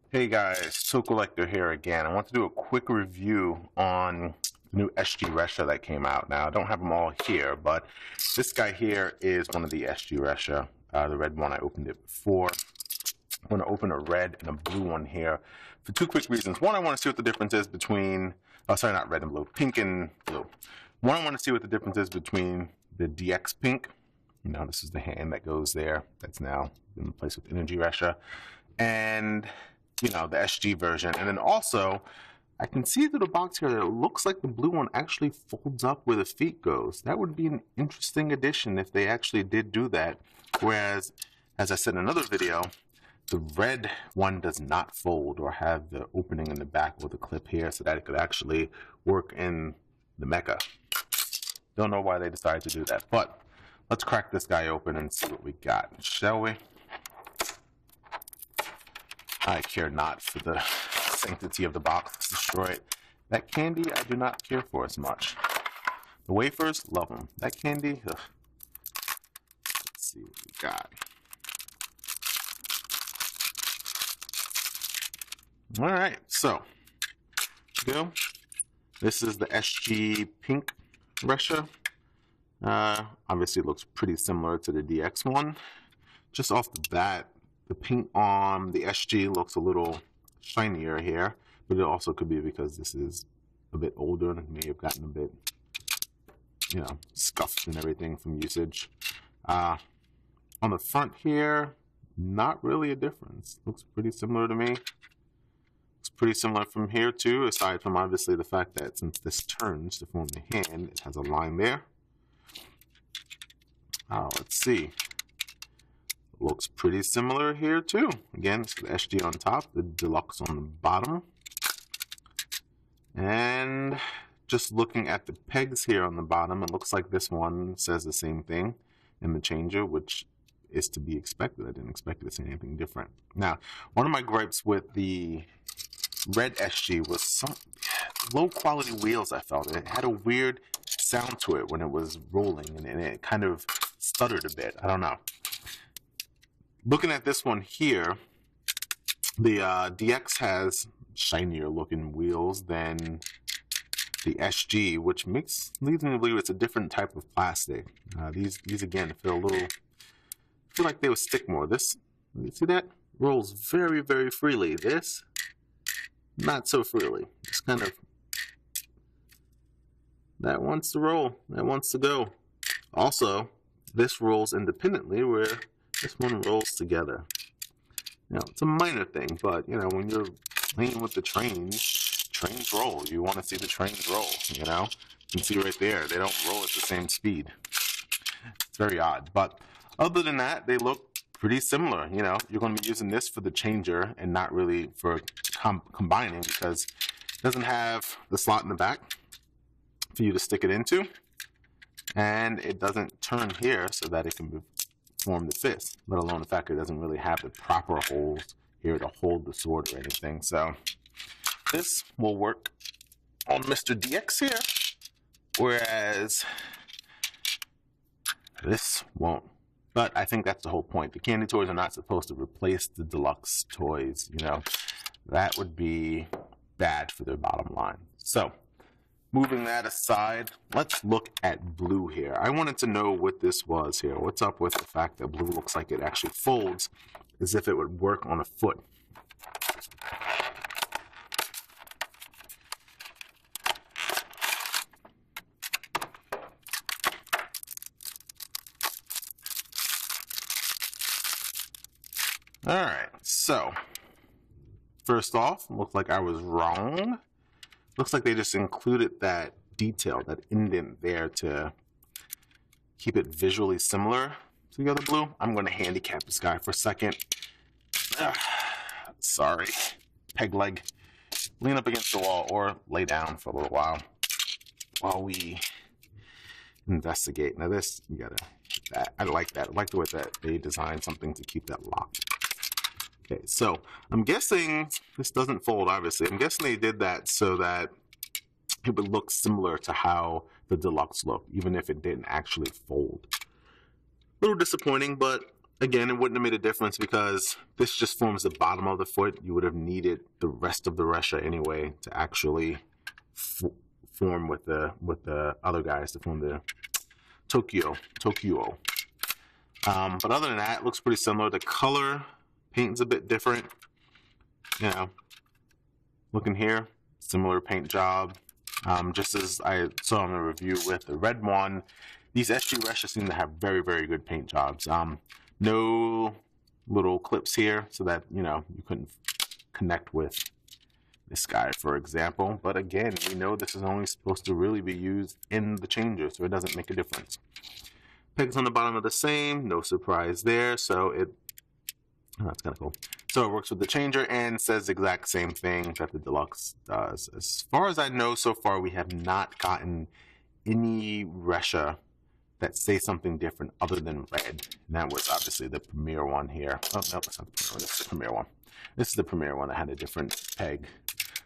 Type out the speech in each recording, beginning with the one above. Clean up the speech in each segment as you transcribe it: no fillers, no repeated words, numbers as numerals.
Hey guys, ToQGer here again. I want to do a quick review on the new SG Ressha that came out. Now, I don't have them all here, but this guy here is one of the SG Ressha. The red one, I opened it before. I'm going to open a red and a blue one here for two quick reasons. One, I want to see what the difference is between, oh sorry, not red and blue, pink and blue. One, I want to see what the difference is between the DX pink. You know, this is the hand that goes there. That's now been replaced with Energy Ressha. And you know, the SG version. And then also, I can see through the box here that it looks like the blue one actually folds up where the feet goes. That would be an interesting addition if they actually did do that. Whereas, as I said in another video, the red one does not fold or have the opening in the back with a clip here so that it could actually work in the mecha. Don't know why they decided to do that, but let's crack this guy open and see what we got, shall we? I care not for the sanctity of the box. Let's destroy it. That candy, I do not care for as much. The wafers, love them. That candy, ugh. Let's see what we got. Alright, so, go. This is the SG Pink Ressha. Obviously, it looks pretty similar to the DX one. Just off the bat, the paint on the SG looks a little shinier here, but it also could be because this is a bit older and may have gotten a bit, you know, scuffed and everything from usage. On the front here, not really a difference. Looks pretty similar to me. Looks pretty similar from here too, aside from obviously the fact that since this turns to form the hand, it has a line there. Let's see. Looks pretty similar here too. Again, it's the SG on top, the Deluxe on the bottom. And just looking at the pegs here on the bottom, it looks like this one says the same thing in the changer, which is to be expected. I didn't expect it to say anything different. Now, one of my gripes with the red SG was some low quality wheels, I felt. It had a weird sound to it when it was rolling, and it kind of stuttered a bit. I don't know. Looking at this one here, the DX has shinier looking wheels than the SG, which leads me to believe it's a different type of plastic. These again feel like they would stick more. This, you see that? Rolls very, very freely. This, not so freely. It's kind of, that wants to roll, that wants to go. Also, this rolls independently where this one rolls together. You know, it's a minor thing, but you know, when you're playing with the trains roll. You want to see the trains roll, you know? You can see right there, they don't roll at the same speed. It's very odd, but other than that, they look pretty similar. You know, you're going to be using this for the changer and not really for combining, because it doesn't have the slot in the back for you to stick it into, and it doesn't turn here so that it can form the fist, let alone the fact that it doesn't really have the proper holes here to hold the sword or anything. So this will work on Mr. DX here, whereas this won't. But I think that's the whole point. The candy toys are not supposed to replace the deluxe toys, you know. That would be bad for their bottom line. So, moving that aside, let's look at blue here. I wanted to know what this was here. What's up with the fact that blue looks like it actually folds as if it would work on a foot? Alright, so first off, looks like I was wrong. Looks like they just included that detail, that indent there to keep it visually similar to the other blue. I'm going to handicap this guy for a second. Sorry. Peg leg. Lean up against the wall or lay down for a little while we investigate. Now this, you gotta hit that. I like that. I like the way that they designed something to keep that locked. Okay, so I'm guessing this doesn't fold, obviously. I'm guessing they did that so that it would look similar to how the deluxe looked, even if it didn't actually fold. A little disappointing, but Again, it wouldn't have made a difference because this just forms the bottom of the foot. You would have needed the rest of the Ressha anyway to actually form with the other guys to form the ToQGer. But other than that, it looks pretty similar. The color paint's a bit different. You know, looking here, similar paint job. Just as I saw in the review with the red one, these SG Ressha seem to have very, very good paint jobs. No little clips here so that, you know, you couldn't connect with this guy, for example. But again, we know this is only supposed to really be used in the changer, so it doesn't make a difference. Pegs on the bottom are the same, no surprise there. So that's kind of cool. So it works with the changer and says the exact same thing that the Deluxe does. As far as I know, so far we have not gotten any Ressha that say something different other than red. And that was obviously the Premier one here. Oh, no, that's not the Premier one. This is the Premier one. This is the Premier one that had a different peg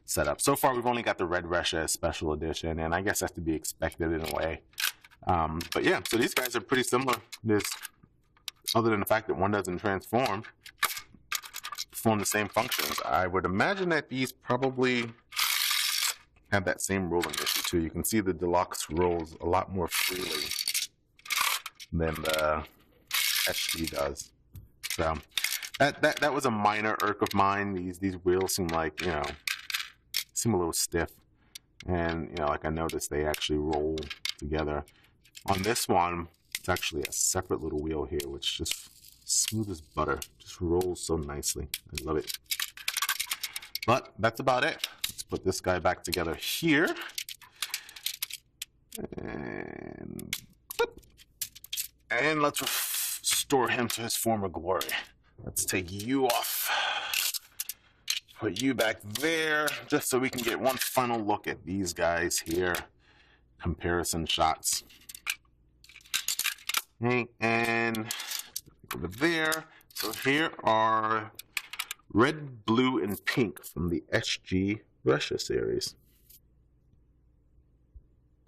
setup. So far, we've only got the red Ressha Special Edition, and I guess that's to be expected in a way. But yeah, so these guys are pretty similar. Other than the fact that one doesn't transform the same functions. I would imagine that these probably have that same rolling issue too. You can see the Deluxe rolls a lot more freely than the SG does. So that was a minor irk of mine. These wheels seem like, you know, seem a little stiff, and you know, like I noticed they actually roll together. On this one, it's actually a separate little wheel here, which just smooth as butter, just rolls so nicely. I love it. But that's about it. Let's put this guy back together here, and let's restore him to his former glory. Let's take you off, put you back there, just so we can get one final look at these guys here. Comparison shots. Okay, and over there. So here are red, blue, and pink from the SG Ressha series.